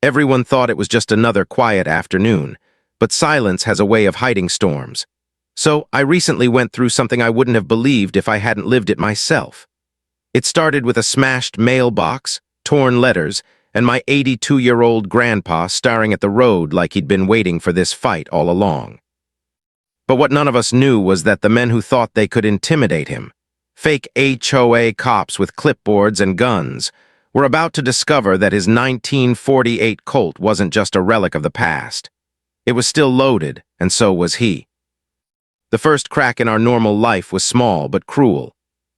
Everyone thought it was just another quiet afternoon, but silence has a way of hiding storms. So I recently went through something I wouldn't have believed if I hadn't lived it myself. It started with a smashed mailbox, torn letters, and my 82-year-old grandpa staring at the road like he'd been waiting for this fight all along. But what none of us knew was that the men who thought they could intimidate him, fake HOA cops with clipboards and guns, were about to discover that his 1948 Colt wasn't just a relic of the past. It was still loaded, and so was he. The first crack in our normal life was small but cruel.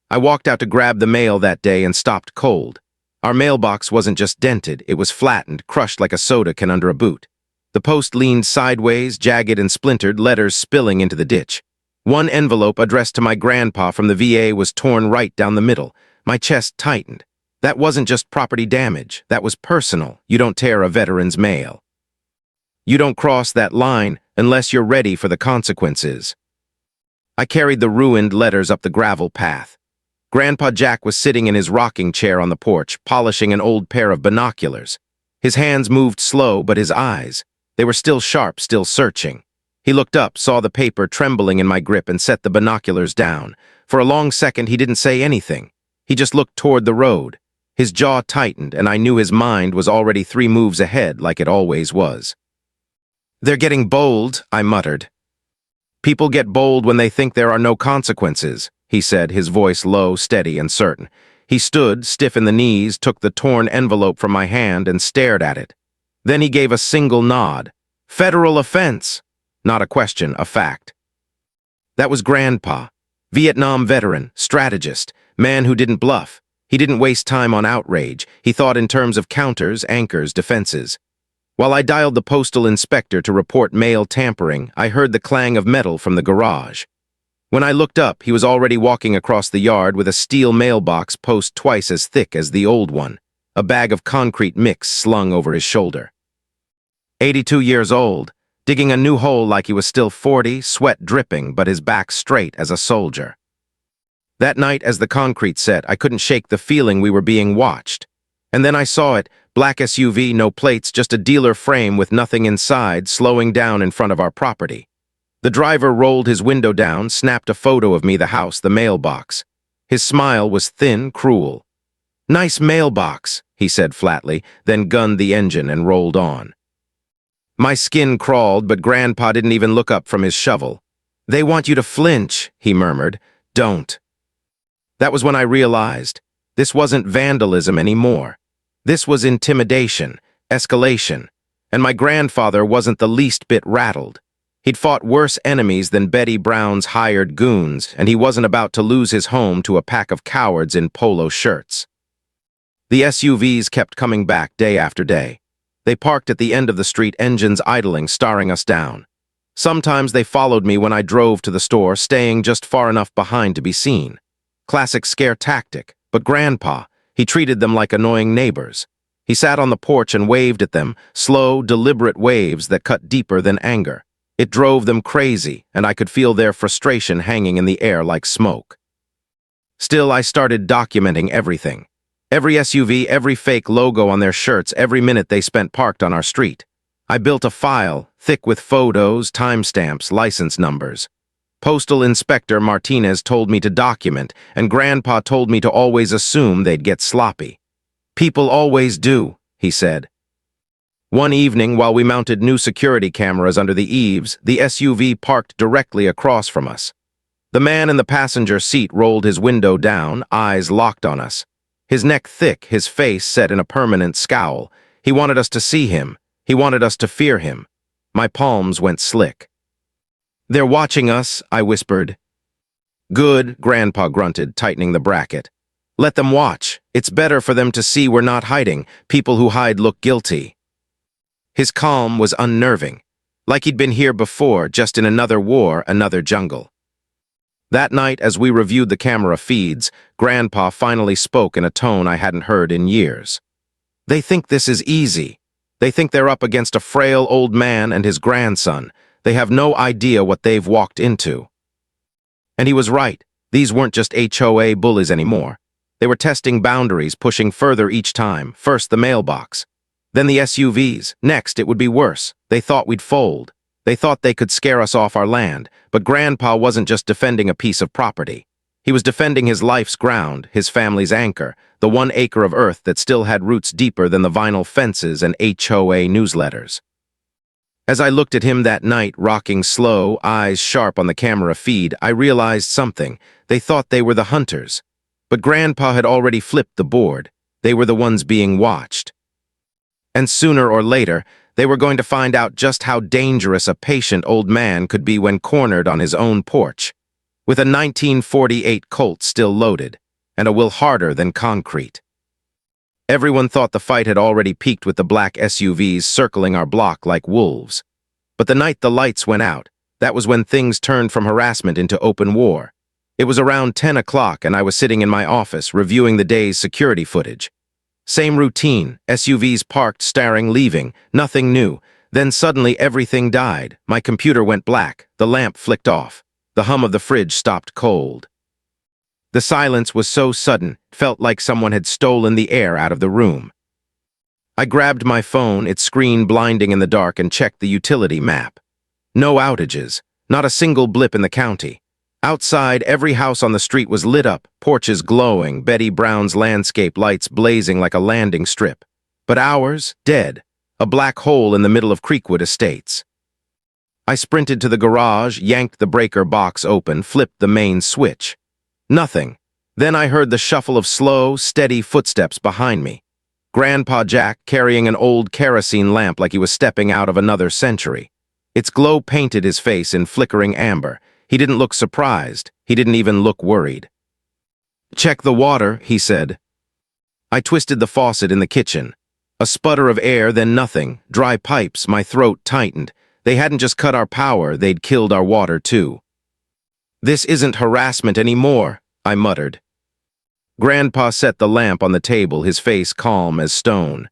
I walked out to grab the mail that day and stopped cold. Our mailbox wasn't just dented, it was flattened, crushed like a soda can under a boot. The post leaned sideways, jagged and splintered, letters spilling into the ditch. One envelope addressed to my grandpa from the VA was torn right down the middle. My chest tightened. That wasn't just property damage, that was personal. You don't tear a veteran's mail. You don't cross that line unless you're ready for the consequences. I carried the ruined letters up the gravel path. Grandpa Jack was sitting in his rocking chair on the porch, polishing an old pair of binoculars. His hands moved slow, but his eyes, they were still sharp, still searching. He looked up, saw the paper trembling in my grip, and set the binoculars down. For a long second, he didn't say anything. He just looked toward the road. His jaw tightened, and I knew his mind was already 3 moves ahead, like it always was. "They're getting bold," I muttered. "People get bold when they think there are no consequences," he said, his voice low, steady, and certain. He stood, stiff in the knees, took the torn envelope from my hand, and stared at it. Then he gave a single nod. "Federal offense." Not a question, a fact. That was Grandpa. Vietnam veteran, strategist, man who didn't bluff. He didn't waste time on outrage. He thought in terms of counters, anchors, defenses. While I dialed the postal inspector to report mail tampering, I heard the clang of metal from the garage. When I looked up, he was already walking across the yard with a steel mailbox post twice as thick as the old one, a bag of concrete mix slung over his shoulder. 82 years old, digging a new hole like he was still 40, sweat dripping, but his back straight as a soldier. That night, as the concrete set, I couldn't shake the feeling we were being watched. And then I saw it, black SUV, no plates, just a dealer frame with nothing inside, slowing down in front of our property. The driver rolled his window down, snapped a photo of me, the house, the mailbox. His smile was thin, cruel. "Nice mailbox," he said flatly, then gunned the engine and rolled on. My skin crawled, but Grandpa didn't even look up from his shovel. "They want you to flinch," he murmured. "Don't." That was when I realized this wasn't vandalism anymore. This was intimidation, escalation, and my grandfather wasn't the least bit rattled. He'd fought worse enemies than Betty Brown's hired goons, and he wasn't about to lose his home to a pack of cowards in polo shirts. The SUVs kept coming back day after day. They parked at the end of the street, engines idling, staring us down. Sometimes they followed me when I drove to the store, staying just far enough behind to be seen. Classic scare tactic, but Grandpa, he treated them like annoying neighbors. He sat on the porch and waved at them, slow, deliberate waves that cut deeper than anger. It drove them crazy, and I could feel their frustration hanging in the air like smoke. Still, I started documenting everything. Every SUV, every fake logo on their shirts, every minute they spent parked on our street. I built a file, thick with photos, timestamps, license numbers. Postal Inspector Martinez told me to document, and Grandpa told me to always assume they'd get sloppy. "People always do," he said. One evening, while we mounted new security cameras under the eaves, the SUV parked directly across from us. The man in the passenger seat rolled his window down, eyes locked on us. His neck thick, his face set in a permanent scowl. He wanted us to see him. He wanted us to fear him. My palms went slick. "They're watching us," I whispered. "Good," Grandpa grunted, tightening the bracket. "Let them watch. It's better for them to see we're not hiding. People who hide look guilty." His calm was unnerving, like he'd been here before, just in another war, another jungle. That night, as we reviewed the camera feeds, Grandpa finally spoke in a tone I hadn't heard in years. "They think this is easy. They think they're up against a frail old man and his grandson. They have no idea what they've walked into." And he was right. These weren't just HOA bullies anymore. They were testing boundaries, pushing further each time. First, the mailbox. Then the SUVs. Next, it would be worse. They thought we'd fold. They thought they could scare us off our land, but Grandpa wasn't just defending a piece of property. He was defending his life's ground, his family's anchor, the 1 acre of earth that still had roots deeper than the vinyl fences and HOA newsletters. As I looked at him that night, rocking slow, eyes sharp on the camera feed, I realized something. They thought they were the hunters. But Grandpa had already flipped the board. They were the ones being watched. And sooner or later, they were going to find out just how dangerous a patient old man could be when cornered on his own porch, with a 1948 Colt still loaded, and a will harder than concrete. Everyone thought the fight had already peaked with the black SUVs circling our block like wolves. But the night the lights went out, that was when things turned from harassment into open war. It was around 10 o'clock and I was sitting in my office reviewing the day's security footage. Same routine, SUVs parked, staring, leaving, nothing new. Then suddenly everything died. My computer went black, the lamp flicked off. The hum of the fridge stopped cold. The silence was so sudden, it felt like someone had stolen the air out of the room. I grabbed my phone, its screen blinding in the dark, and checked the utility map. No outages, not a single blip in the county. Outside, every house on the street was lit up, porches glowing, Betty Brown's landscape lights blazing like a landing strip. But ours, dead, a black hole in the middle of Creekwood Estates. I sprinted to the garage, yanked the breaker box open, flipped the main switch. Nothing. Then I heard the shuffle of slow, steady footsteps behind me. Grandpa Jack carrying an old kerosene lamp like he was stepping out of another century. Its glow painted his face in flickering amber. He didn't look surprised. He didn't even look worried. "Check the water," he said. I twisted the faucet in the kitchen. A sputter of air, then nothing. Dry pipes, my throat tightened. They hadn't just cut our power, they'd killed our water too. "This isn't harassment anymore," I muttered. Grandpa set the lamp on the table, his face calm as stone.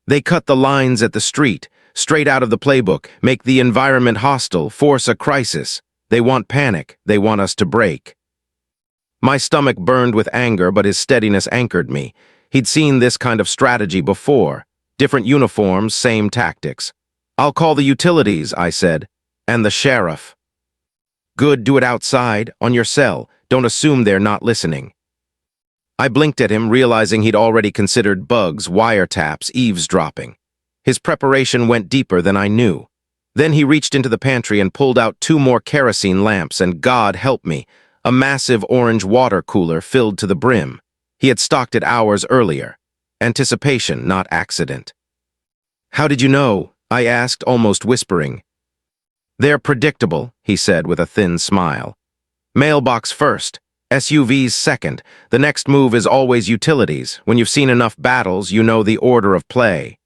"They cut the lines at the street, straight out of the playbook, make the environment hostile, force a crisis. They want panic, they want us to break." My stomach burned with anger, but his steadiness anchored me. He'd seen this kind of strategy before. Different uniforms, same tactics. "I'll call the utilities," I said, "and the sheriff." "Good, do it outside, on your cell. Don't assume they're not listening." I blinked at him, realizing he'd already considered bugs, wiretaps, eavesdropping. His preparation went deeper than I knew. Then he reached into the pantry and pulled out 2 more kerosene lamps, and God help me, a massive orange water cooler filled to the brim. He had stocked it hours earlier. Anticipation, not accident. "How did you know?" I asked, almost whispering. "They're predictable," he said with a thin smile. "Mailbox first, SUVs second. The next move is always utilities. When you've seen enough battles, you know the order of play."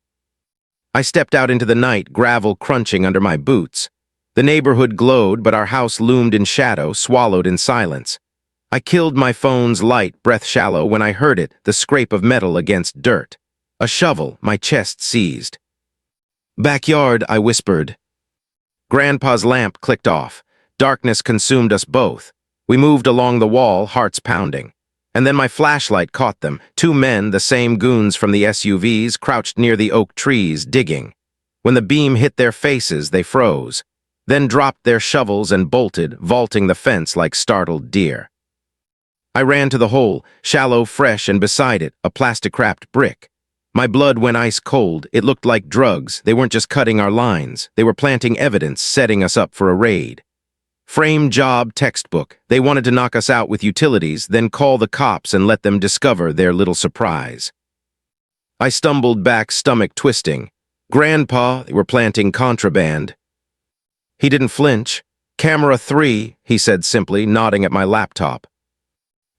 I stepped out into the night, gravel crunching under my boots. The neighborhood glowed, but our house loomed in shadow, swallowed in silence. I killed my phone's light, breath shallow, when I heard it, the scrape of metal against dirt. A shovel, my chest seized. "Backyard," I whispered. Grandpa's lamp clicked off. Darkness consumed us both. We moved along the wall, hearts pounding. And then my flashlight caught them, 2 men, the same goons from the SUVs, crouched near the oak trees, digging. When the beam hit their faces, they froze, then dropped their shovels and bolted, vaulting the fence like startled deer. I ran to the hole, shallow, fresh, and beside it, a plastic-wrapped brick. My blood went ice cold. It looked like drugs. They weren't just cutting our lines. They were planting evidence, setting us up for a raid. Frame job textbook. They wanted to knock us out with utilities, then call the cops and let them discover their little surprise. I stumbled back, stomach twisting. "Grandpa, they were planting contraband." He didn't flinch. "Camera 3, he said simply, nodding at my laptop.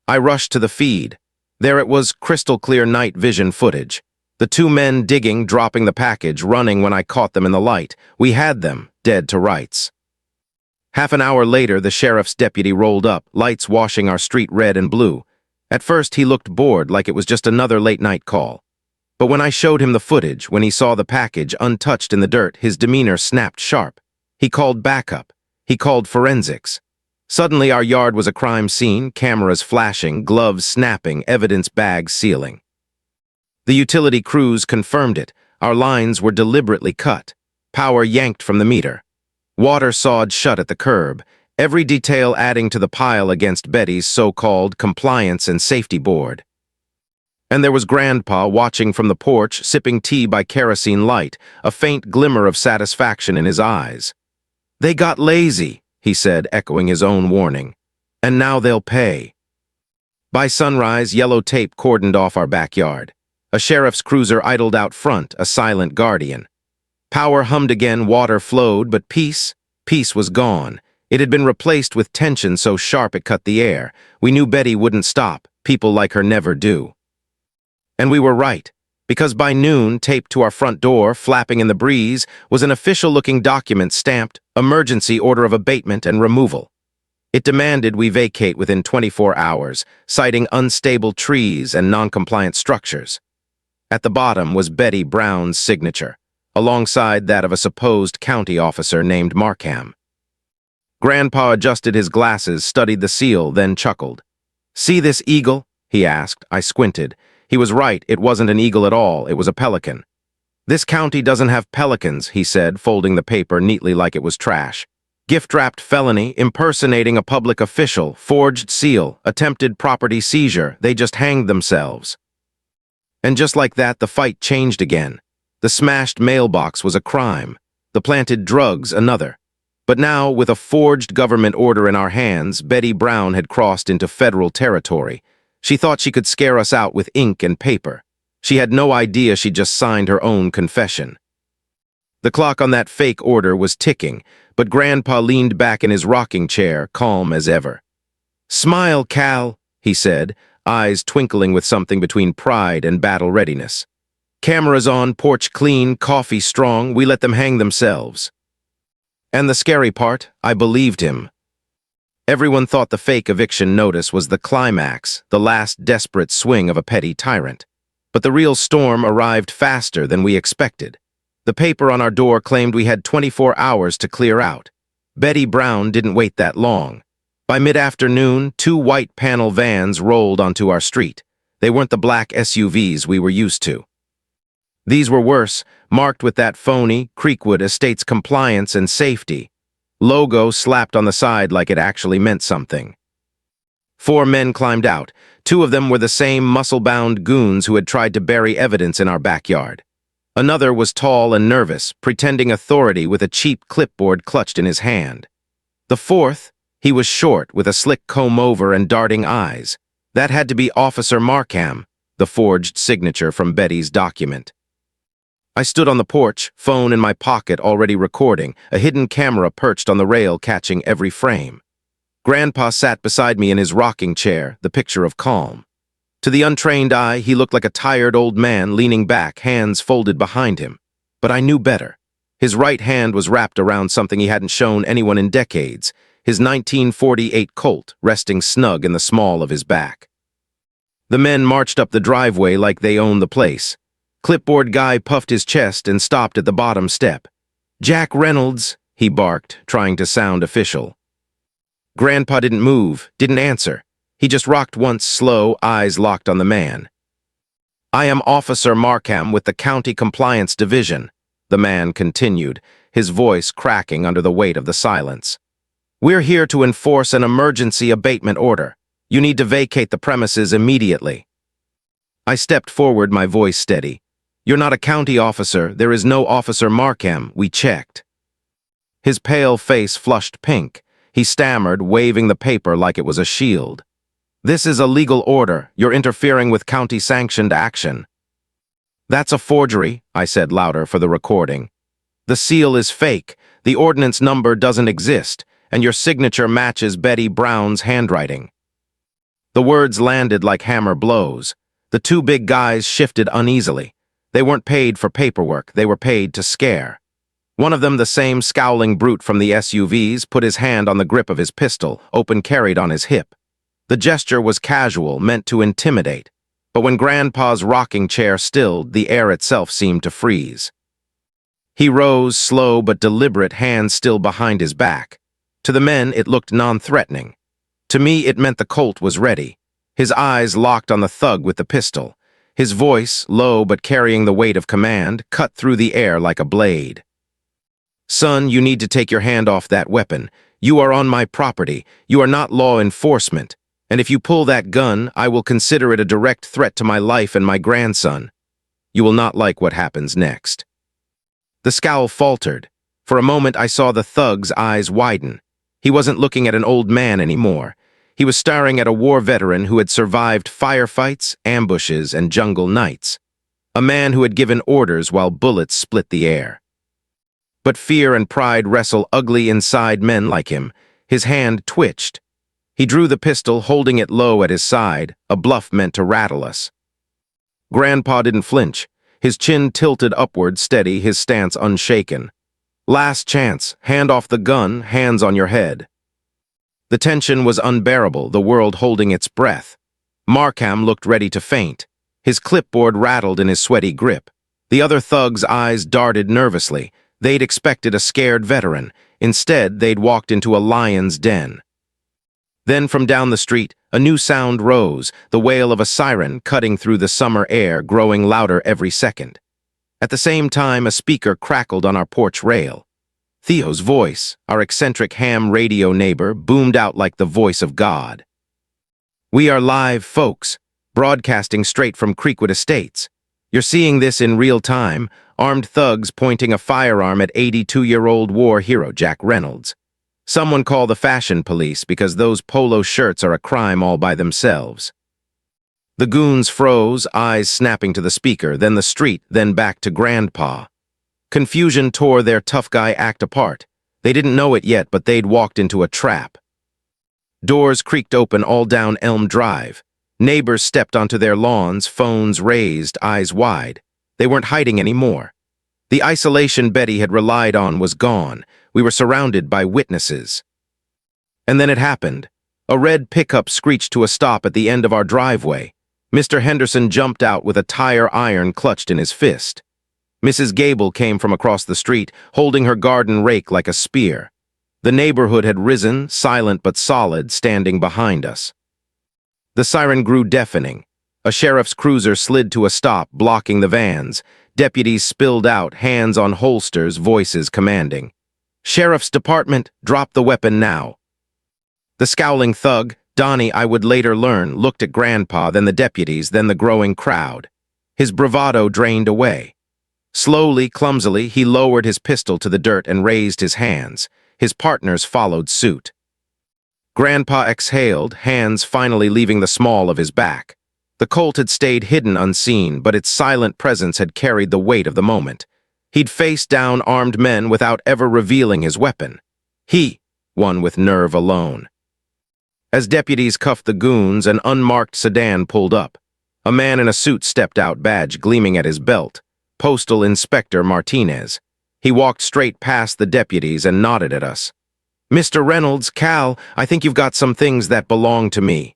I rushed to the feed. There it was, crystal clear night vision footage. The 2 men digging, dropping the package, running when I caught them in the light. We had them, dead to rights. Half an hour later, the sheriff's deputy rolled up, lights washing our street red and blue. At first, he looked bored, like it was just another late-night call. But when I showed him the footage, when he saw the package untouched in the dirt, his demeanor snapped sharp. He called backup. He called forensics. Suddenly, our yard was a crime scene, cameras flashing, gloves snapping, evidence bags sealing. The utility crews confirmed it. Our lines were deliberately cut, power yanked from the meter, water sawed shut at the curb, every detail adding to the pile against Betty's so-called compliance and safety board. And there was Grandpa watching from the porch, sipping tea by kerosene light, a faint glimmer of satisfaction in his eyes. "They got lazy," he said, echoing his own warning. "And now they'll pay." By sunrise, yellow tape cordoned off our backyard. A sheriff's cruiser idled out front, a silent guardian. Power hummed again, water flowed, but peace was gone. It had been replaced with tension so sharp it cut the air. We knew Betty wouldn't stop. People like her never do. And we were right, because by noon, taped to our front door, flapping in the breeze, was an official-looking document stamped Emergency Order of Abatement and Removal. It demanded we vacate within 24 hours, citing unstable trees and non-compliant structures. At the bottom was Betty Brown's signature, alongside that of a supposed county officer named Markham. Grandpa adjusted his glasses, studied the seal, then chuckled. "See this eagle?" he asked. I squinted. He was right, it wasn't an eagle at all, it was a pelican. "This county doesn't have pelicans," he said, folding the paper neatly like it was trash. "Gift-wrapped felony, impersonating a public official, forged seal, attempted property seizure, they just hanged themselves." And just like that, the fight changed again. The smashed mailbox was a crime. The planted drugs another. But now, with a forged government order in our hands, Betty Brown had crossed into federal territory. She thought she could scare us out with ink and paper. She had no idea she'd just signed her own confession. The clock on that fake order was ticking, but Grandpa leaned back in his rocking chair, calm as ever. "Smile, Cal," he said, eyes twinkling with something between pride and battle readiness. "Cameras on, porch clean, coffee strong, we let them hang themselves." And the scary part, I believed him. Everyone thought the fake eviction notice was the climax, the last desperate swing of a petty tyrant. But the real storm arrived faster than we expected. The paper on our door claimed we had 24 hours to clear out. Betty Brown didn't wait that long. By mid-afternoon, 2 white panel vans rolled onto our street. They weren't the black SUVs we were used to. These were worse, marked with that phony Creekwood Estates compliance and safety logo slapped on the side like it actually meant something. 4 men climbed out. 2 of them were the same muscle-bound goons who had tried to bury evidence in our backyard. Another was tall and nervous, pretending authority with a cheap clipboard clutched in his hand. The 4th, he was short, with a slick comb-over and darting eyes. That had to be Officer Markham, the forged signature from Betty's document. I stood on the porch, phone in my pocket already recording, a hidden camera perched on the rail catching every frame. Grandpa sat beside me in his rocking chair, the picture of calm. To the untrained eye, he looked like a tired old man leaning back, hands folded behind him. But I knew better. His right hand was wrapped around something he hadn't shown anyone in decades, his 1948 Colt resting snug in the small of his back. The men marched up the driveway like they owned the place. Clipboard guy puffed his chest and stopped at the bottom step. "Jack Reynolds," he barked, trying to sound official. Grandpa didn't move, didn't answer. He just rocked once, slow, eyes locked on the man. "I am Officer Markham with the County Compliance Division," the man continued, his voice cracking under the weight of the silence. "We're here to enforce an emergency abatement order. You need to vacate the premises immediately." I stepped forward, my voice steady. "You're not a county officer. There is no Officer Markham. We checked." His pale face flushed pink. He stammered, waving the paper like it was a shield. "This is a legal order. You're interfering with county-sanctioned action." "That's a forgery," I said louder for the recording. "The seal is fake. The ordinance number doesn't exist, and your signature matches Betty Brown's handwriting." The words landed like hammer blows. The 2 big guys shifted uneasily. They weren't paid for paperwork, they were paid to scare. One of them, the same scowling brute from the SUVs, put his hand on the grip of his pistol, open-carried on his hip. The gesture was casual, meant to intimidate. But when Grandpa's rocking chair stilled, the air itself seemed to freeze. He rose, slow but deliberate, hands still behind his back. To the men, it looked non-threatening. To me, it meant the Colt was ready. His eyes locked on the thug with the pistol. His voice, low but carrying the weight of command, cut through the air like a blade. "Son, you need to take your hand off that weapon. You are on my property. You are not law enforcement. And if you pull that gun, I will consider it a direct threat to my life and my grandson. You will not like what happens next." The scowl faltered. For a moment I saw the thug's eyes widen. He wasn't looking at an old man anymore. He was staring at a war veteran who had survived firefights, ambushes, and jungle nights. A man who had given orders while bullets split the air. But fear and pride wrestle ugly inside men like him. His hand twitched. He drew the pistol, holding it low at his side, a bluff meant to rattle us. Grandpa didn't flinch. His chin tilted upward, steady, his stance unshaken. "Last chance. Hand off the gun, hands on your head." The tension was unbearable, the world holding its breath. Markham looked ready to faint. His clipboard rattled in his sweaty grip. The other thugs' eyes darted nervously. They'd expected a scared veteran. Instead, they'd walked into a lion's den. Then from down the street, a new sound rose, the wail of a siren cutting through the summer air, growing louder every second. At the same time, a speaker crackled on our porch rail. Theo's voice, our eccentric ham radio neighbor, boomed out like the voice of God. "We are live, folks, broadcasting straight from Creekwood Estates. You're seeing this in real time, armed thugs pointing a firearm at 82-year-old war hero Jack Reynolds. Someone call the fashion police because those polo shirts are a crime all by themselves." The goons froze, eyes snapping to the speaker, then the street, then back to Grandpa. Confusion tore their tough guy act apart. They didn't know it yet, but they'd walked into a trap. Doors creaked open all down Elm Drive. Neighbors stepped onto their lawns, phones raised, eyes wide. They weren't hiding anymore. The isolation Betty had relied on was gone. We were surrounded by witnesses. And then it happened. A red pickup screeched to a stop at the end of our driveway. Mr. Henderson jumped out with a tire iron clutched in his fist. Mrs. Gable came from across the street, holding her garden rake like a spear. The neighborhood had risen, silent but solid, standing behind us. The siren grew deafening. A sheriff's cruiser slid to a stop, blocking the vans. Deputies spilled out, hands on holsters, voices commanding. "Sheriff's Department, drop the weapon now." The scowling thug, Donnie, I would later learn, looked at Grandpa, then the deputies, then the growing crowd. His bravado drained away. Slowly, clumsily, he lowered his pistol to the dirt and raised his hands. His partners followed suit. Grandpa exhaled, hands finally leaving the small of his back. The Colt had stayed hidden unseen, but its silent presence had carried the weight of the moment. He'd faced down armed men without ever revealing his weapon. He, one with nerve alone. As deputies cuffed the goons, an unmarked sedan pulled up. A man in a suit stepped out, badge gleaming at his belt. Postal Inspector Martinez. He walked straight past the deputies and nodded at us. "Mr. Reynolds, Cal, I think you've got some things that belong to me."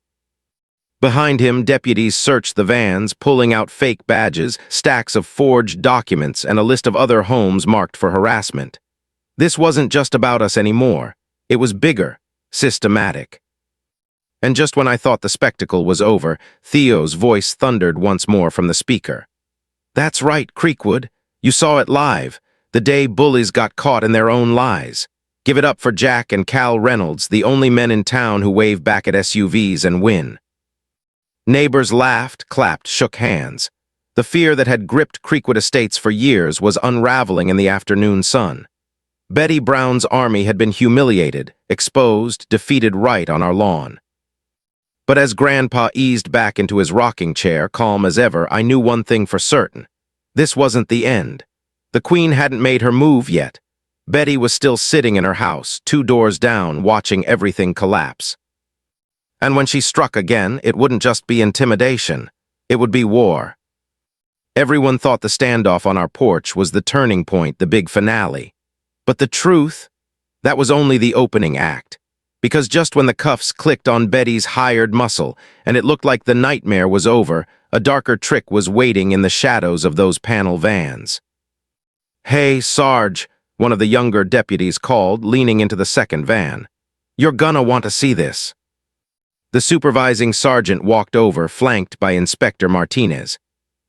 Behind him, deputies searched the vans, pulling out fake badges, stacks of forged documents, and a list of other homes marked for harassment. This wasn't just about us anymore. It was bigger, systematic. And just when I thought the spectacle was over, Theo's voice thundered once more from the speaker. "That's right, Creekwood. You saw it live, the day bullies got caught in their own lies. Give it up for Jack and Cal Reynolds, the only men in town who wave back at SUVs and win." Neighbors laughed, clapped, shook hands. The fear that had gripped Creekwood Estates for years was unraveling in the afternoon sun. Betty Brown's army had been humiliated, exposed, defeated right on our lawn. But as Grandpa eased back into his rocking chair, calm as ever, I knew one thing for certain. This wasn't the end. The Queen hadn't made her move yet. Betty was still sitting in her house, 2 doors down, watching everything collapse. And when she struck again, it wouldn't just be intimidation. It would be war. Everyone thought the standoff on our porch was the turning point, the big finale. But the truth? That was only the opening act. Because just when the cuffs clicked on Betty's hired muscle, and it looked like the nightmare was over, a darker trick was waiting in the shadows of those panel vans. "Hey, Sarge," one of the younger deputies called, leaning into the second van. "You're gonna want to see this." The supervising sergeant walked over, flanked by Inspector Martinez.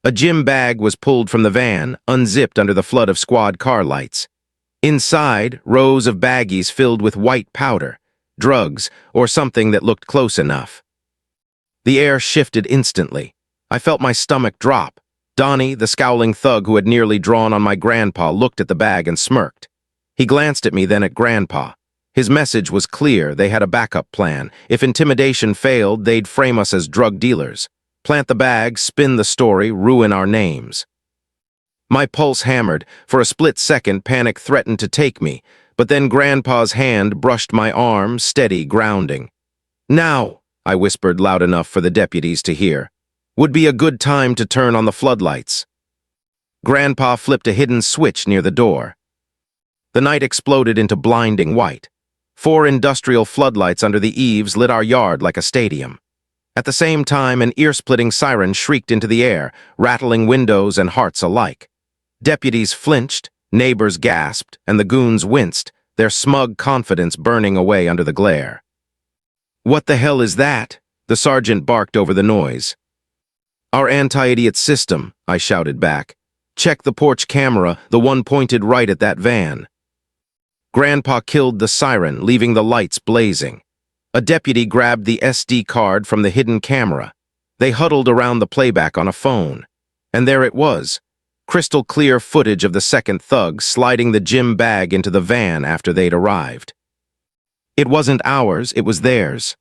A gym bag was pulled from the van, unzipped under the flood of squad car lights. Inside, rows of baggies filled with white powder, drugs, or something that looked close enough. The air shifted instantly. I felt my stomach drop. Donnie, the scowling thug who had nearly drawn on my grandpa, looked at the bag and smirked. He glanced at me, then at Grandpa. His message was clear. They had a backup plan. If intimidation failed, they'd frame us as drug dealers. Plant the bag, spin the story, ruin our names. My pulse hammered. For a split second, panic threatened to take me, but then Grandpa's hand brushed my arm, steady, grounding. "Now," I whispered loud enough for the deputies to hear, "would be a good time to turn on the floodlights." Grandpa flipped a hidden switch near the door. The night exploded into blinding white. 4 industrial floodlights under the eaves lit our yard like a stadium. At the same time, an ear-splitting siren shrieked into the air, rattling windows and hearts alike. Deputies flinched, neighbors gasped, and the goons winced, their smug confidence burning away under the glare. "What the hell is that?" the sergeant barked over the noise. "Our anti-idiot system," I shouted back. "Check the porch camera, the one pointed right at that van." Grandpa killed the siren, leaving the lights blazing. A deputy grabbed the SD card from the hidden camera. They huddled around the playback on a phone. And there it was, crystal clear footage of the second thug sliding the gym bag into the van after they'd arrived. It wasn't ours, it was theirs.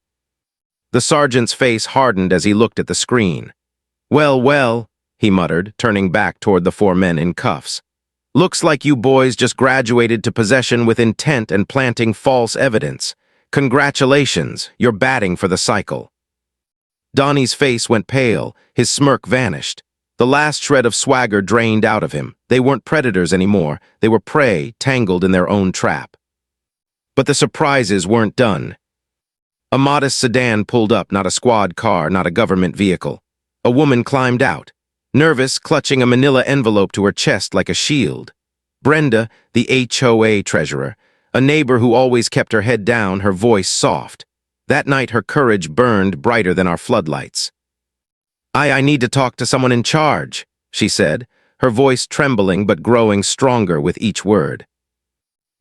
The sergeant's face hardened as he looked at the screen. "Well, well," he muttered, turning back toward the 4 men in cuffs. "Looks like you boys just graduated to possession with intent and planting false evidence. Congratulations, you're batting for the cycle." Donnie's face went pale, his smirk vanished. The last shred of swagger drained out of him. They weren't predators anymore, they were prey, tangled in their own trap. But the surprises weren't done. A modest sedan pulled up, not a squad car, not a government vehicle. A woman climbed out, nervous, clutching a manila envelope to her chest like a shield. Brenda, the HOA treasurer, a neighbor who always kept her head down, her voice soft. That night her courage burned brighter than our floodlights. I need to talk to someone in charge," she said, her voice trembling but growing stronger with each word.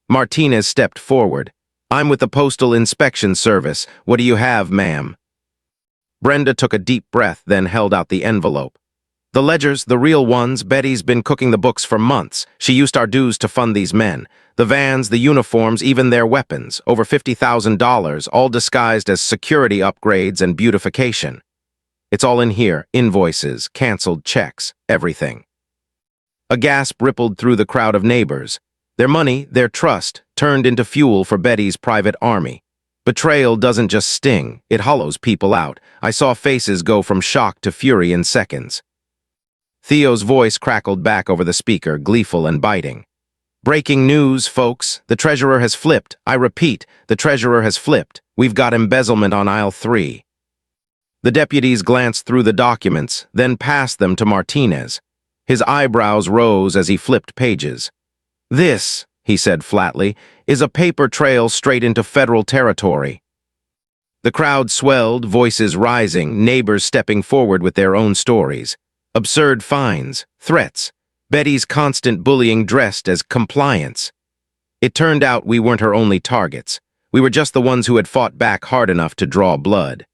Martinez stepped forward. "I'm with the Postal Inspection Service. What do you have, ma'am?" Brenda took a deep breath, then held out the envelope. "The ledgers, the real ones. Betty's been cooking the books for months. She used our dues to fund these men. The vans, the uniforms, even their weapons. Over $50,000, all disguised as security upgrades and beautification. It's all in here, invoices, canceled checks, everything." A gasp rippled through the crowd of neighbors. Their money, their trust, turned into fuel for Betty's private army. Betrayal doesn't just sting, it hollows people out. I saw faces go from shock to fury in seconds. Theo's voice crackled back over the speaker, gleeful and biting. "Breaking news, folks. The treasurer has flipped. I repeat, the treasurer has flipped. We've got embezzlement on aisle 3. The deputies glanced through the documents, then passed them to Martinez. His eyebrows rose as he flipped pages. "This," he said flatly, "is a paper trail straight into federal territory." The crowd swelled, voices rising, neighbors stepping forward with their own stories. Absurd fines, threats, Betty's constant bullying dressed as compliance. It turned out we weren't her only targets. We were just the ones who had fought back hard enough to draw blood.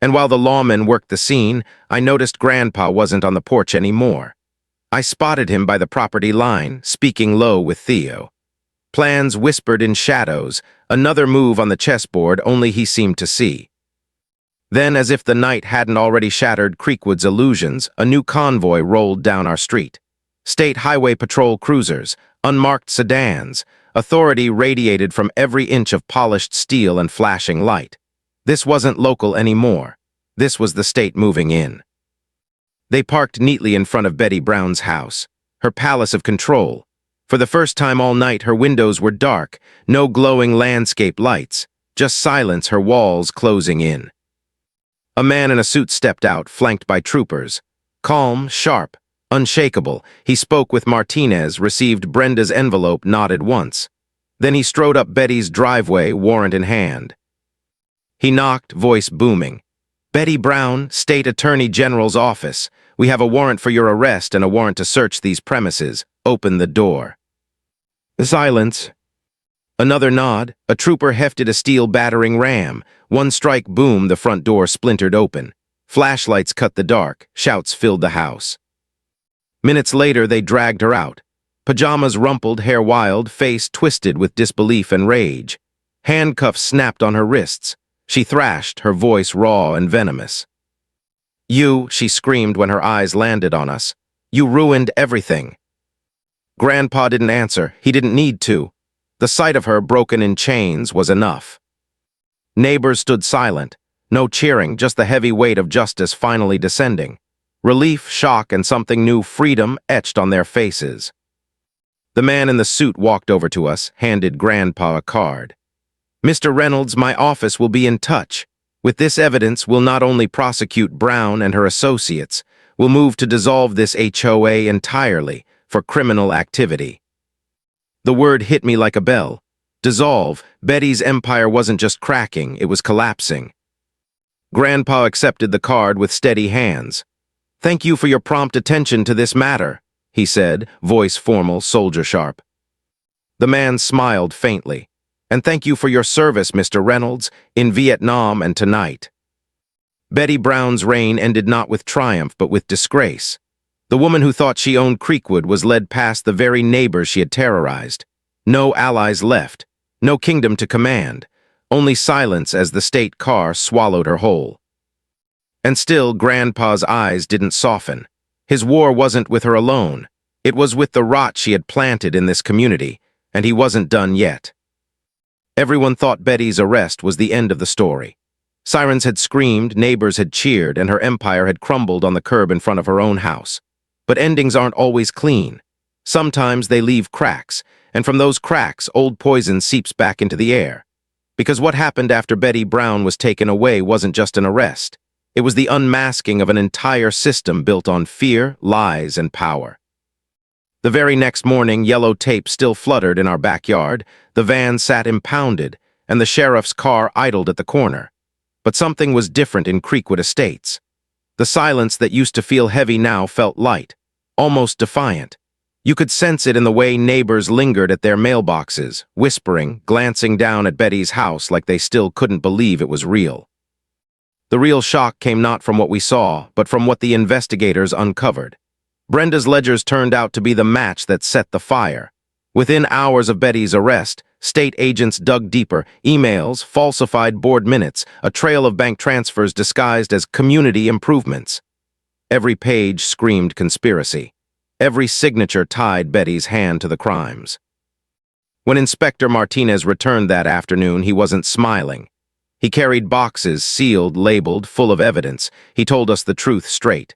And while the lawmen worked the scene, I noticed Grandpa wasn't on the porch anymore. I spotted him by the property line, speaking low with Theo. Plans whispered in shadows, another move on the chessboard only he seemed to see. Then, as if the night hadn't already shattered Creekwood's illusions, a new convoy rolled down our street. State Highway Patrol cruisers, unmarked sedans, authority radiated from every inch of polished steel and flashing light. This wasn't local anymore. This was the state moving in. They parked neatly in front of Betty Brown's house, her palace of control. For the first time all night, her windows were dark, no glowing landscape lights, just silence, her walls closing in. A man in a suit stepped out, flanked by troopers. Calm, sharp, unshakable, he spoke with Martinez, received Brenda's envelope, nodded once. Then he strode up Betty's driveway, warrant in hand. He knocked, voice booming. "Betty Brown, State Attorney General's office. We have a warrant for your arrest and a warrant to search these premises. Open the door." Silence. Another nod. A trooper hefted a steel battering ram. One strike, boom, the front door splintered open. Flashlights cut the dark. Shouts filled the house. Minutes later, they dragged her out. Pajamas rumpled, hair wild, face twisted with disbelief and rage. Handcuffs snapped on her wrists. She thrashed, her voice raw and venomous. "You," she screamed when her eyes landed on us. "You ruined everything." Grandpa didn't answer. He didn't need to. The sight of her, broken in chains, was enough. Neighbors stood silent. No cheering, just the heavy weight of justice finally descending. Relief, shock, and something new, freedom, etched on their faces. The man in the suit walked over to us, handed Grandpa a card. "Mr. Reynolds, my office will be in touch. With this evidence, we'll not only prosecute Brown and her associates, we'll move to dissolve this HOA entirely for criminal activity." The word hit me like a bell. Dissolve. Betty's empire wasn't just cracking, it was collapsing. Grandpa accepted the card with steady hands. "Thank you for your prompt attention to this matter," he said, voice formal, soldier sharp. The man smiled faintly. "And thank you for your service, Mr. Reynolds, in Vietnam and tonight." Betty Brown's reign ended not with triumph, but with disgrace. The woman who thought she owned Creekwood was led past the very neighbors she had terrorized. No allies left, no kingdom to command, only silence as the state car swallowed her whole. And still, Grandpa's eyes didn't soften. His war wasn't with her alone. It was with the rot she had planted in this community, and he wasn't done yet. Everyone thought Betty's arrest was the end of the story. Sirens had screamed, neighbors had cheered, and her empire had crumbled on the curb in front of her own house. But endings aren't always clean. Sometimes they leave cracks, and from those cracks, old poison seeps back into the air. Because what happened after Betty Brown was taken away wasn't just an arrest. It was the unmasking of an entire system built on fear, lies, and power. The very next morning, yellow tape still fluttered in our backyard, the van sat impounded, and the sheriff's car idled at the corner. But something was different in Creekwood Estates. The silence that used to feel heavy now felt light, almost defiant. You could sense it in the way neighbors lingered at their mailboxes, whispering, glancing down at Betty's house like they still couldn't believe it was real. The real shock came not from what we saw, but from what the investigators uncovered. Brenda's ledgers turned out to be the match that set the fire. Within hours of Betty's arrest, state agents dug deeper, emails, falsified board minutes, a trail of bank transfers disguised as community improvements. Every page screamed conspiracy. Every signature tied Betty's hand to the crimes. When Inspector Martinez returned that afternoon, he wasn't smiling. He carried boxes, sealed, labeled, full of evidence. He told us the truth straight.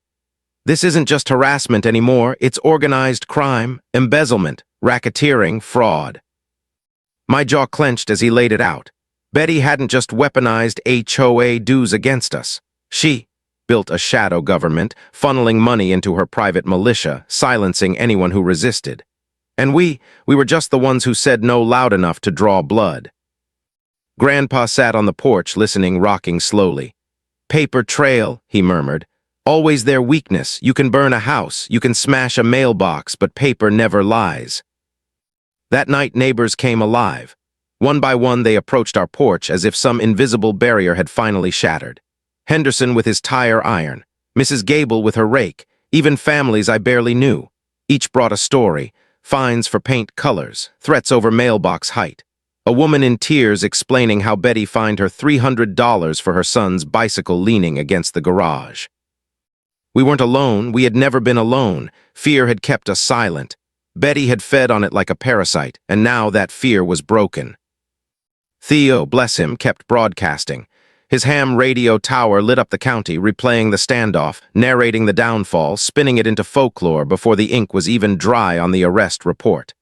"This isn't just harassment anymore, it's organized crime, embezzlement, racketeering, fraud." My jaw clenched as he laid it out. Betty hadn't just weaponized HOA dues against us. She built a shadow government, funneling money into her private militia, silencing anyone who resisted. And we were just the ones who said no loud enough to draw blood. Grandpa sat on the porch, listening, rocking slowly. "Paper trail," he murmured. "Always their weakness. You can burn a house, you can smash a mailbox, but paper never lies." That night, neighbors came alive. One by one, they approached our porch as if some invisible barrier had finally shattered. Henderson with his tire iron, Mrs. Gable with her rake, even families I barely knew. Each brought a story, fines for paint colors, threats over mailbox height. A woman in tears explaining how Betty fined her $300 for her son's bicycle leaning against the garage. We weren't alone, we had never been alone. Fear had kept us silent. Betty had fed on it like a parasite, and now that fear was broken. Theo, bless him, kept broadcasting. His ham radio tower lit up the county, replaying the standoff, narrating the downfall, spinning it into folklore before the ink was even dry on the arrest report.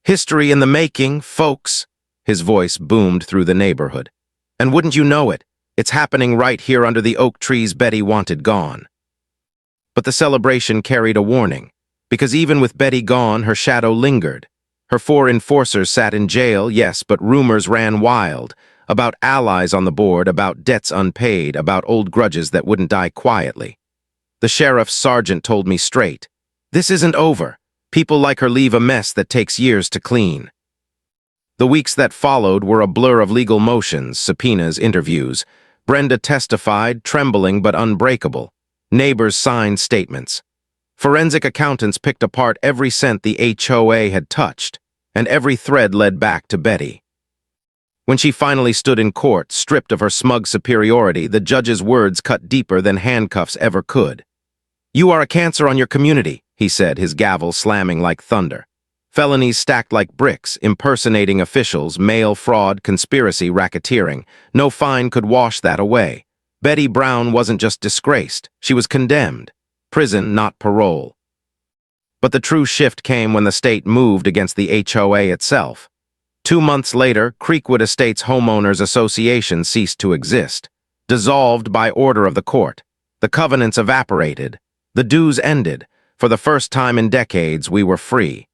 "History in the making, folks," his voice boomed through the neighborhood. "And wouldn't you know it, it's happening right here under the oak trees Betty wanted gone." But the celebration carried a warning, because even with Betty gone, her shadow lingered. Her 4 enforcers sat in jail, yes, but rumors ran wild, about allies on the board, about debts unpaid, about old grudges that wouldn't die quietly. The sheriff's sergeant told me straight. This isn't over. People like her leave a mess that takes years to clean. The weeks that followed were a blur of legal motions, subpoenas, interviews. Brenda testified, trembling but unbreakable. Neighbors signed statements. Forensic accountants picked apart every cent the HOA had touched, and every thread led back to Betty. When she finally stood in court, stripped of her smug superiority, the judge's words cut deeper than handcuffs ever could. "You are a cancer on your community," he said, his gavel slamming like thunder. "Felonies stacked like bricks, impersonating officials, mail fraud, conspiracy, racketeering. No fine could wash that away. Betty Brown wasn't just disgraced, she was condemned. Prison, not parole." But the true shift came when the state moved against the HOA itself. 2 months later, Creekwood Estates Homeowners Association ceased to exist. Dissolved by order of the court. The covenants evaporated. The dues ended. For the first time in decades, we were free.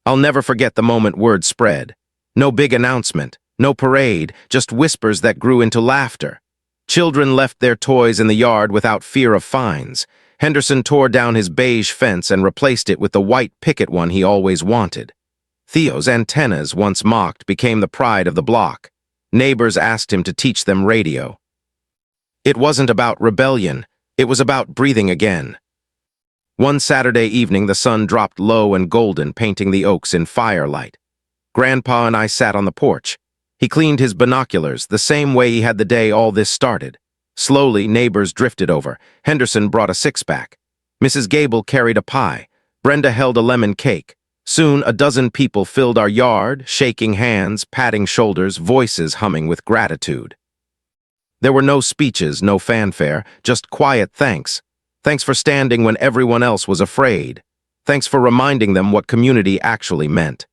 I'll never forget the moment word spread. No big announcement, no parade, just whispers that grew into laughter. Children left their toys in the yard without fear of fines. Henderson tore down his beige fence and replaced it with the white picket one he always wanted. Theo's antennas, once mocked, became the pride of the block. Neighbors asked him to teach them radio. It wasn't about rebellion, it was about breathing again. One Saturday evening, the sun dropped low and golden, painting the oaks in firelight. Grandpa and I sat on the porch. He cleaned his binoculars, the same way he had the day all this started. Slowly, neighbors drifted over. Henderson brought a six-pack. Mrs. Gable carried a pie. Brenda held a lemon cake. Soon, a dozen people filled our yard, shaking hands, patting shoulders, voices humming with gratitude. There were no speeches, no fanfare, just quiet thanks. Thanks for standing when everyone else was afraid. Thanks for reminding them what community actually meant.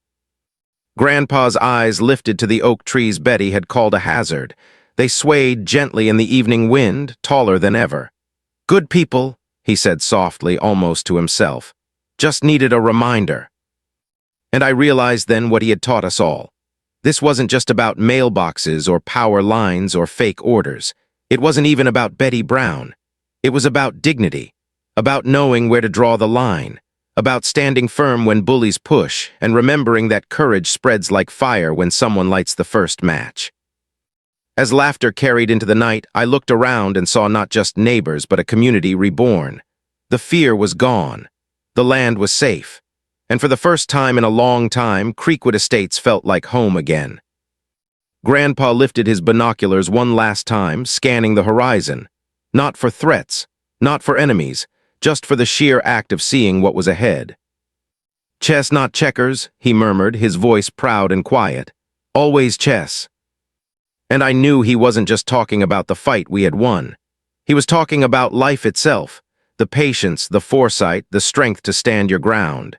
Grandpa's eyes lifted to the oak trees Betty had called a hazard. They swayed gently in the evening wind, taller than ever. "Good people," he said softly, almost to himself. "Just needed a reminder." And I realized then what he had taught us all. This wasn't just about mailboxes or power lines or fake orders. It wasn't even about Betty Brown. It was about dignity, about knowing where to draw the line, about standing firm when bullies push and remembering that courage spreads like fire when someone lights the first match. As laughter carried into the night, I looked around and saw not just neighbors but a community reborn. The fear was gone. The land was safe. And for the first time in a long time, Creekwood Estates felt like home again. Grandpa lifted his binoculars one last time, scanning the horizon. Not for threats, not for enemies, just for the sheer act of seeing what was ahead. "Chess, not checkers," he murmured, his voice proud and quiet. "Always chess." And I knew he wasn't just talking about the fight we had won. He was talking about life itself, the patience, the foresight, the strength to stand your ground.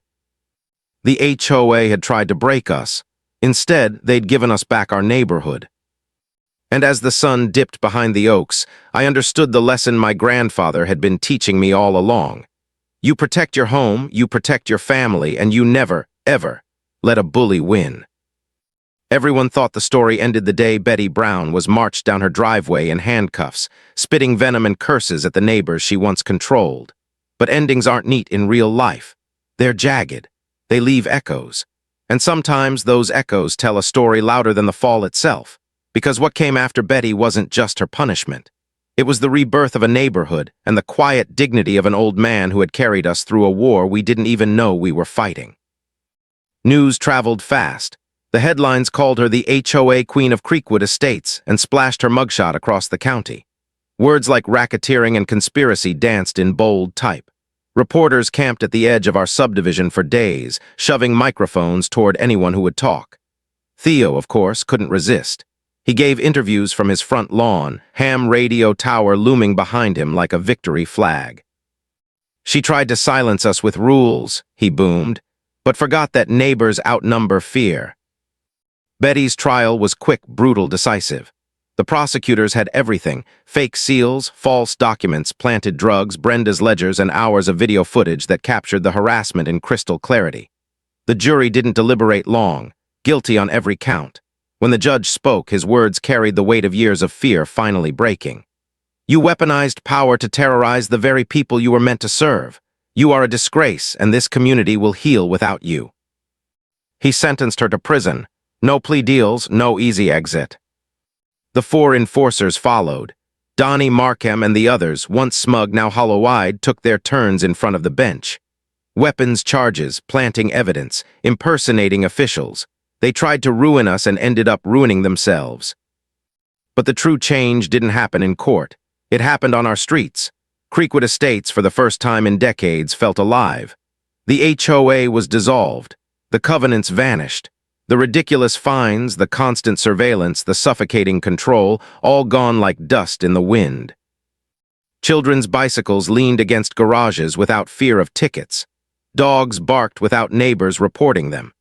The HOA had tried to break us. Instead, they'd given us back our neighborhood. And as the sun dipped behind the oaks, I understood the lesson my grandfather had been teaching me all along. You protect your home, you protect your family, and you never, ever let a bully win. Everyone thought the story ended the day Betty Brown was marched down her driveway in handcuffs, spitting venom and curses at the neighbors she once controlled. But endings aren't neat in real life. They're jagged. They leave echoes. And sometimes those echoes tell a story louder than the fall itself. Because what came after Betty wasn't just her punishment. It was the rebirth of a neighborhood and the quiet dignity of an old man who had carried us through a war we didn't even know we were fighting. News traveled fast. The headlines called her the HOA Queen of Creekwood Estates and splashed her mugshot across the county. Words like racketeering and conspiracy danced in bold type. Reporters camped at the edge of our subdivision for days, shoving microphones toward anyone who would talk. Theo, of course, couldn't resist. He gave interviews from his front lawn, ham radio tower looming behind him like a victory flag. "She tried to silence us with rules," he boomed, but forgot that neighbors outnumber fear. Betty's trial was quick, brutal, decisive. The prosecutors had everything: fake seals, false documents, planted drugs, Brenda's ledgers, and hours of video footage that captured the harassment in crystal clarity. The jury didn't deliberate long, guilty on every count. When the judge spoke, his words carried the weight of years of fear finally breaking. You weaponized power to terrorize the very people you were meant to serve. You are a disgrace, and this community will heal without you." He sentenced her to prison. No plea deals, no easy exit. The 4 enforcers followed. Donnie, Markham, and the others, once smug, now hollow-eyed, took their turns in front of the bench. Weapons charges, planting evidence, impersonating officials. They tried to ruin us and ended up ruining themselves. But the true change didn't happen in court. It happened on our streets. Creekwood Estates, for the first time in decades, felt alive. The HOA was dissolved. The covenants vanished. The ridiculous fines, the constant surveillance, the suffocating control, all gone like dust in the wind. Children's bicycles leaned against garages without fear of tickets. Dogs barked without neighbors reporting them.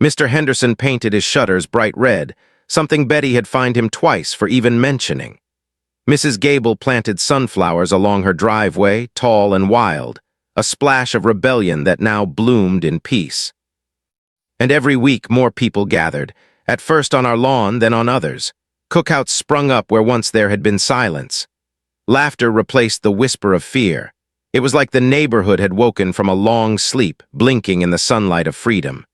Mr. Henderson painted his shutters bright red, something Betty had fined him twice for even mentioning. Mrs. Gable planted sunflowers along her driveway, tall and wild, a splash of rebellion that now bloomed in peace. And every week more people gathered, at first on our lawn, then on others. Cookouts sprung up where once there had been silence. Laughter replaced the whisper of fear. It was like the neighborhood had woken from a long sleep, blinking in the sunlight of freedom.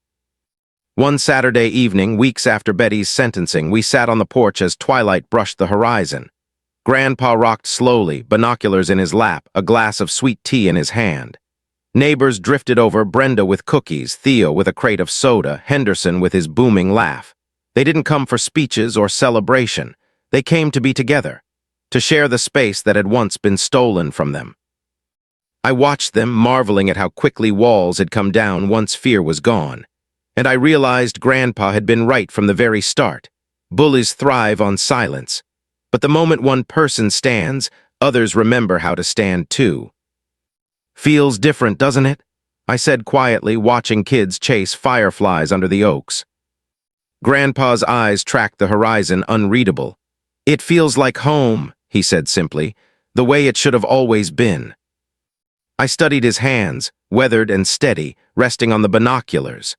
One Saturday evening, weeks after Betty's sentencing, we sat on the porch as twilight brushed the horizon. Grandpa rocked slowly, binoculars in his lap, a glass of sweet tea in his hand. Neighbors drifted over, Brenda with cookies, Theo with a crate of soda, Henderson with his booming laugh. They didn't come for speeches or celebration. They came to be together, to share the space that had once been stolen from them. I watched them, marveling at how quickly walls had come down once fear was gone. And I realized Grandpa had been right from the very start. Bullies thrive on silence. But the moment one person stands, others remember how to stand too. "Feels different, doesn't it?" I said quietly, watching kids chase fireflies under the oaks. Grandpa's eyes tracked the horizon, unreadable. "It feels like home," he said simply, "the way it should have always been." I studied his hands, weathered and steady, resting on the binoculars.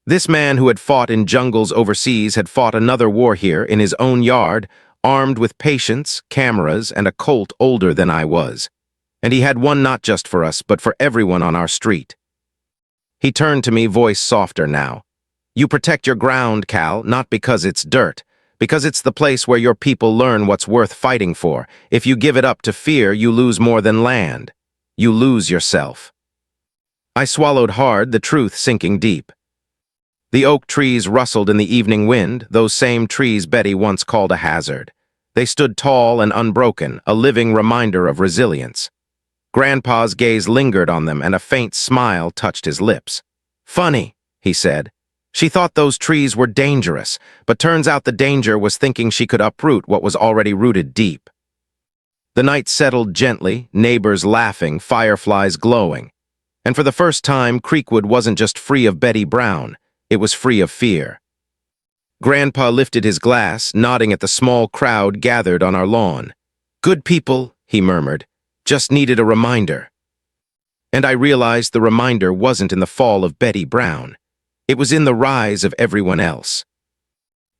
This man who had fought in jungles overseas had fought another war here in his own yard, armed with patience, cameras, and a Colt older than I was. And he had one not just for us, but for everyone on our street. He turned to me, voice softer now. "You protect your ground, Cal, not because it's dirt, because it's the place where your people learn what's worth fighting for. If you give it up to fear, you lose more than land. You lose yourself." I swallowed hard, the truth sinking deep. The oak trees rustled in the evening wind, those same trees Betty once called a hazard. They stood tall and unbroken, a living reminder of resilience. Grandpa's gaze lingered on them, and a faint smile touched his lips. "Funny," he said. "She thought those trees were dangerous, but turns out the danger was thinking she could uproot what was already rooted deep." The night settled gently, neighbors laughing, fireflies glowing. And for the first time, Creekwood wasn't just free of Betty Brown, it was free of fear. Grandpa lifted his glass, nodding at the small crowd gathered on our lawn. "Good people," he murmured. "Just needed a reminder." And I realized the reminder wasn't in the fall of Betty Brown. It was in the rise of everyone else.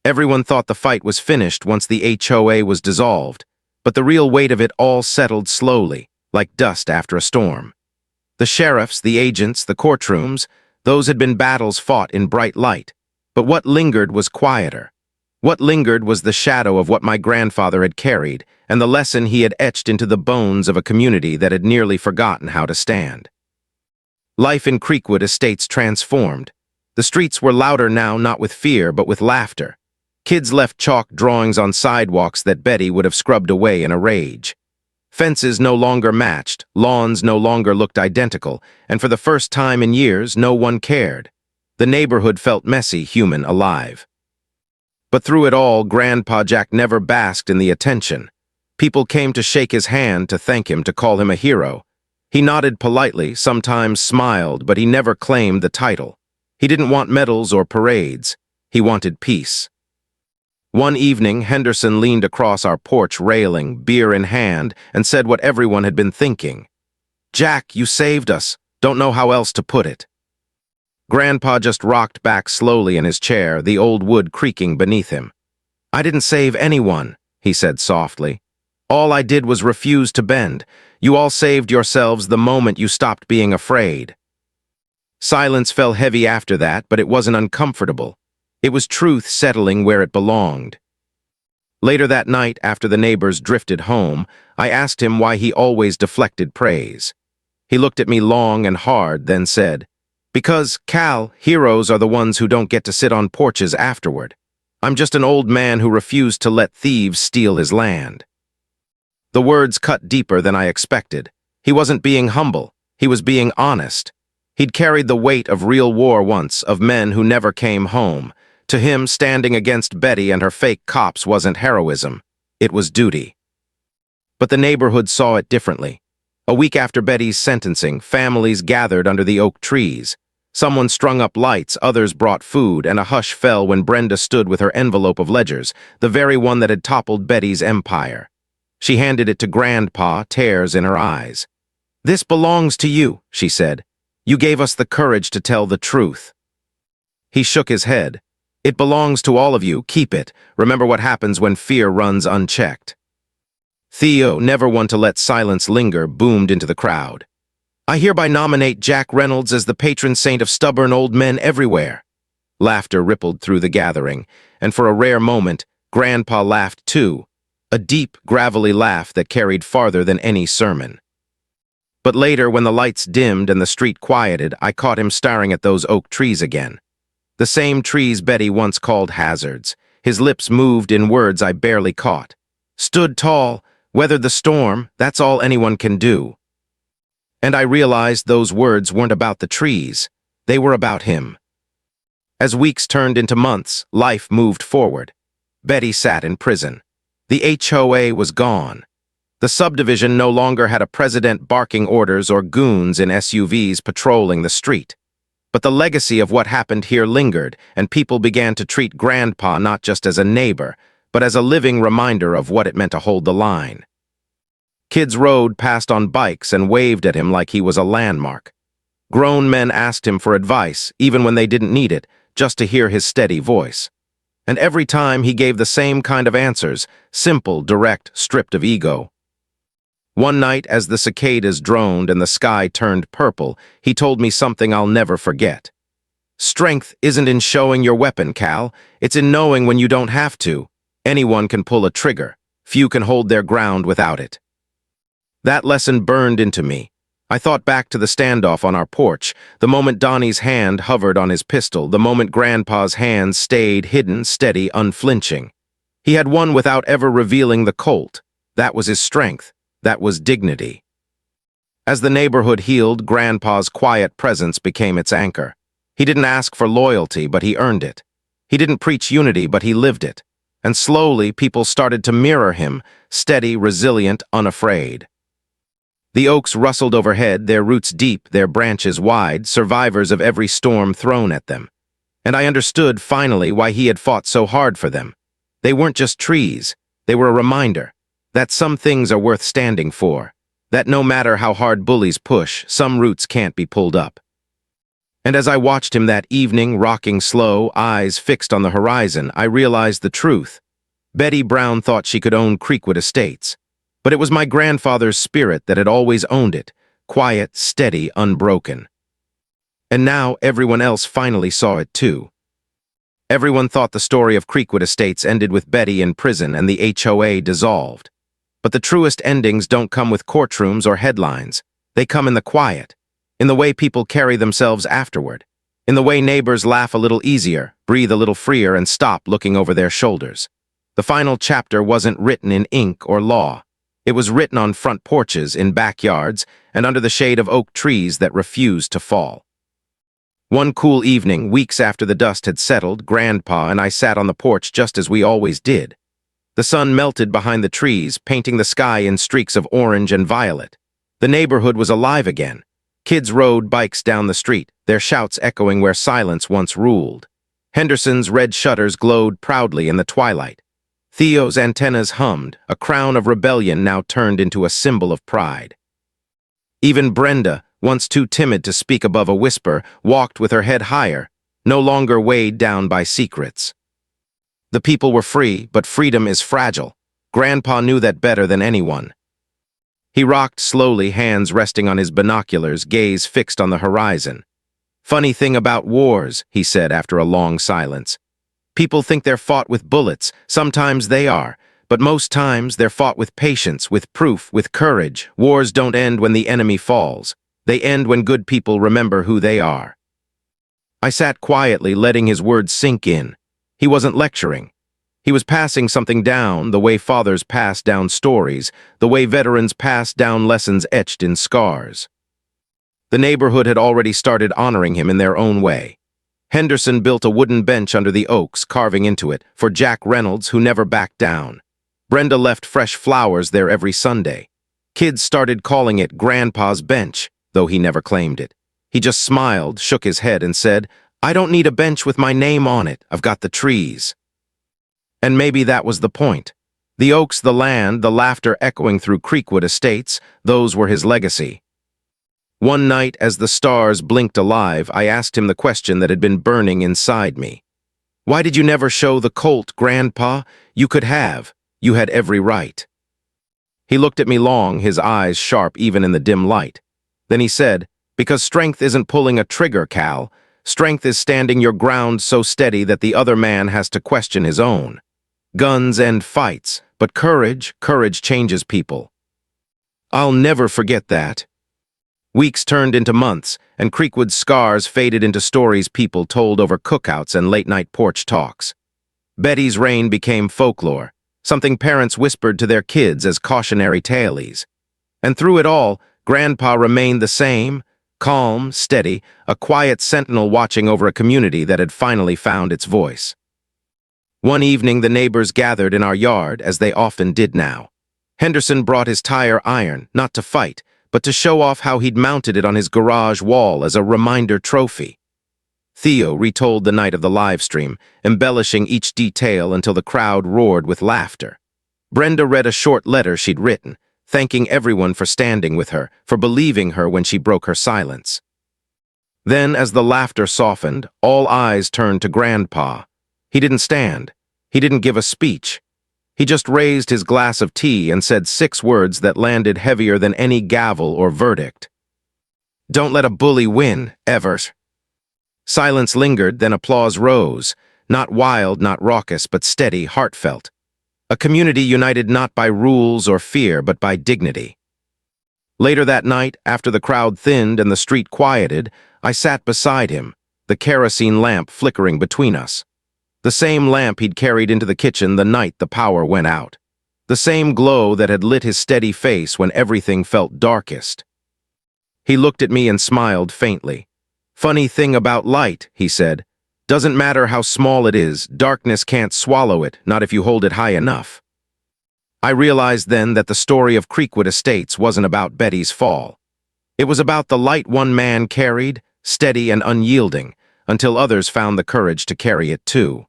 Everyone thought the fight was finished once the HOA was dissolved, but the real weight of it all settled slowly, like dust after a storm. The sheriffs, the agents, the courtrooms, those had been battles fought in bright light. But what lingered was quieter. What lingered was the shadow of what my grandfather had carried, and the lesson he had etched into the bones of a community that had nearly forgotten how to stand. Life in Creekwood Estates transformed. The streets were louder now, not with fear, but with laughter. Kids left chalk drawings on sidewalks that Betty would have scrubbed away in a rage. Fences no longer matched, lawns no longer looked identical, and for the first time in years, no one cared. The neighborhood felt messy, human, alive. But through it all, Grandpa Jack never basked in the attention. People came to shake his hand, to thank him, to call him a hero. He nodded politely, sometimes smiled, but he never claimed the title. He didn't want medals or parades. He wanted peace. One evening, Henderson leaned across our porch railing, beer in hand, and said what everyone had been thinking. "Jack, you saved us. Don't know how else to put it." Grandpa just rocked back slowly in his chair, the old wood creaking beneath him. "I didn't save anyone," he said softly. All I did was refuse to bend. You all saved yourselves the moment you stopped being afraid." Silence fell heavy after that, but it wasn't uncomfortable. It was truth settling where it belonged. Later that night, after the neighbors drifted home, I asked him why he always deflected praise. He looked at me long and hard, then said, "Because, Cal, heroes are the ones who don't get to sit on porches afterward. I'm just an old man who refused to let thieves steal his land." The words cut deeper than I expected. He wasn't being humble. He was being honest. He'd carried the weight of real war once, of men who never came home. To him, standing against Betty and her fake cops wasn't heroism. It was duty. But the neighborhood saw it differently. A week after Betty's sentencing, families gathered under the oak trees. Someone strung up lights, others brought food, and a hush fell when Brenda stood with her envelope of ledgers, the very one that had toppled Betty's empire. She handed it to Grandpa, tears in her eyes. "This belongs to you," she said. "You gave us the courage to tell the truth." He shook his head. "It belongs to all of you. Keep it. Remember what happens when fear runs unchecked." Theo, never one to let silence linger, boomed into the crowd. "I hereby nominate Jack Reynolds as the patron saint of stubborn old men everywhere." Laughter rippled through the gathering, and for a rare moment, Grandpa laughed too, a deep, gravelly laugh that carried farther than any sermon. But later, when the lights dimmed and the street quieted, I caught him staring at those oak trees again. The same trees Betty once called hazards. His lips moved in words I barely caught. "Stood tall, weathered the storm, that's all anyone can do." And I realized those words weren't about the trees. They were about him. As weeks turned into months, life moved forward. Betty sat in prison. The HOA was gone. The subdivision no longer had a president barking orders or goons in SUVs patrolling the street. But the legacy of what happened here lingered, and people began to treat Grandpa not just as a neighbor, but as a living reminder of what it meant to hold the line. Kids rode past on bikes and waved at him like he was a landmark. Grown men asked him for advice, even when they didn't need it, just to hear his steady voice. And every time he gave the same kind of answers, simple, direct, stripped of ego. One night, as the cicadas droned and the sky turned purple, he told me something I'll never forget. "Strength isn't in showing your weapon, Cal. It's in knowing when you don't have to. Anyone can pull a trigger. Few can hold their ground without it." That lesson burned into me. I thought back to the standoff on our porch, the moment Donnie's hand hovered on his pistol, the moment Grandpa's hand stayed hidden, steady, unflinching. He had won without ever revealing the Colt. That was his strength. That was dignity. As the neighborhood healed, Grandpa's quiet presence became its anchor. He didn't ask for loyalty, but he earned it. He didn't preach unity, but he lived it. And slowly, people started to mirror him, steady, resilient, unafraid. The oaks rustled overhead, their roots deep, their branches wide, survivors of every storm thrown at them. And I understood, finally, why he had fought so hard for them. They weren't just trees. They were a reminder that some things are worth standing for, that no matter how hard bullies push, some roots can't be pulled up. And as I watched him that evening, rocking slow, eyes fixed on the horizon, I realized the truth. Betty Brown thought she could own Creekwood Estates, but it was my grandfather's spirit that had always owned it, quiet, steady, unbroken. And now everyone else finally saw it too. Everyone thought the story of Creekwood Estates ended with Betty in prison and the HOA dissolved. But the truest endings don't come with courtrooms or headlines. They come in the quiet, in the way people carry themselves afterward, in the way neighbors laugh a little easier, breathe a little freer, and stop looking over their shoulders. The final chapter wasn't written in ink or law. It was written on front porches, in backyards, and under the shade of oak trees that refused to fall. One cool evening, weeks after the dust had settled, Grandpa and I sat on the porch just as we always did. The sun melted behind the trees, painting the sky in streaks of orange and violet. The neighborhood was alive again. Kids rode bikes down the street, their shouts echoing where silence once ruled. Henderson's red shutters glowed proudly in the twilight. Theo's antennas hummed, a crown of rebellion now turned into a symbol of pride. Even Brenda, once too timid to speak above a whisper, walked with her head higher, no longer weighed down by secrets. The people were free, but freedom is fragile. Grandpa knew that better than anyone. He rocked slowly, hands resting on his binoculars, gaze fixed on the horizon. Funny thing about wars, he said after a long silence. People think they're fought with bullets. Sometimes they are. But most times they're fought with patience, with proof, with courage. Wars don't end when the enemy falls. They end when good people remember who they are. I sat quietly, letting his words sink in. He wasn't lecturing. He was passing something down, the way fathers pass down stories, the way veterans pass down lessons etched in scars. The neighborhood had already started honoring him in their own way. Henderson built a wooden bench under the oaks, carving into it, for Jack Reynolds, who never backed down. Brenda left fresh flowers there every Sunday. Kids started calling it Grandpa's Bench, though he never claimed it. He just smiled, shook his head, and said, "I don't need a bench with my name on it. I've got the trees." And maybe that was the point. The oaks, the land, the laughter echoing through Creekwood Estates, those were his legacy. One night, as the stars blinked alive, I asked him the question that had been burning inside me. "Why did you never show the Colt, Grandpa? You could have. You had every right." He looked at me long, his eyes sharp even in the dim light. Then he said, "Because strength isn't pulling a trigger, Cal. Strength is standing your ground so steady that the other man has to question his own. Guns end fights, but courage changes people." I'll never forget that. Weeks turned into months, and Creekwood's scars faded into stories people told over cookouts and late-night porch talks. Betty's reign became folklore, something parents whispered to their kids as cautionary tales. And through it all, Grandpa remained the same, calm, steady, a quiet sentinel watching over a community that had finally found its voice. One evening, the neighbors gathered in our yard, as they often did now. Henderson brought his tire iron, not to fight, but to show off how he'd mounted it on his garage wall as a reminder trophy. Theo retold the night of the live stream, embellishing each detail until the crowd roared with laughter. Brenda read a short letter she'd written, thanking everyone for standing with her, for believing her when she broke her silence. Then, as the laughter softened, all eyes turned to Grandpa. He didn't stand. He didn't give a speech. He just raised his glass of tea and said 6 words that landed heavier than any gavel or verdict. "Don't let a bully win, Evers." Silence lingered, then applause rose, not wild, not raucous, but steady, heartfelt. A community united not by rules or fear, but by dignity. Later that night, after the crowd thinned and the street quieted, I sat beside him, the kerosene lamp flickering between us. The same lamp he'd carried into the kitchen the night the power went out. The same glow that had lit his steady face when everything felt darkest. He looked at me and smiled faintly. "Funny thing about light," he said. "Doesn't matter how small it is, darkness can't swallow it, not if you hold it high enough." I realized then that the story of Creekwood Estates wasn't about Betty's fall. It was about the light one man carried, steady and unyielding, until others found the courage to carry it too.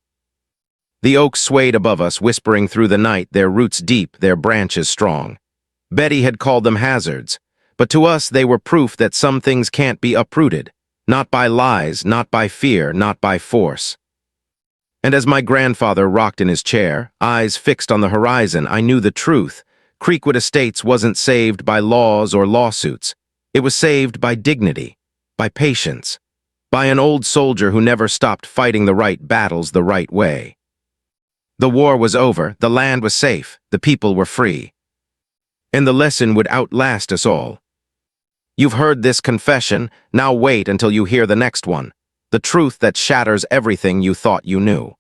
The oaks swayed above us, whispering through the night, their roots deep, their branches strong. Betty had called them hazards, but to us they were proof that some things can't be uprooted, not by lies, not by fear, not by force. And as my grandfather rocked in his chair, eyes fixed on the horizon, I knew the truth. Creekwood Estates wasn't saved by laws or lawsuits. It was saved by dignity, by patience, by an old soldier who never stopped fighting the right battles the right way. The war was over, the land was safe, the people were free. And the lesson would outlast us all. You've heard this confession, now wait until you hear the next one. The truth that shatters everything you thought you knew.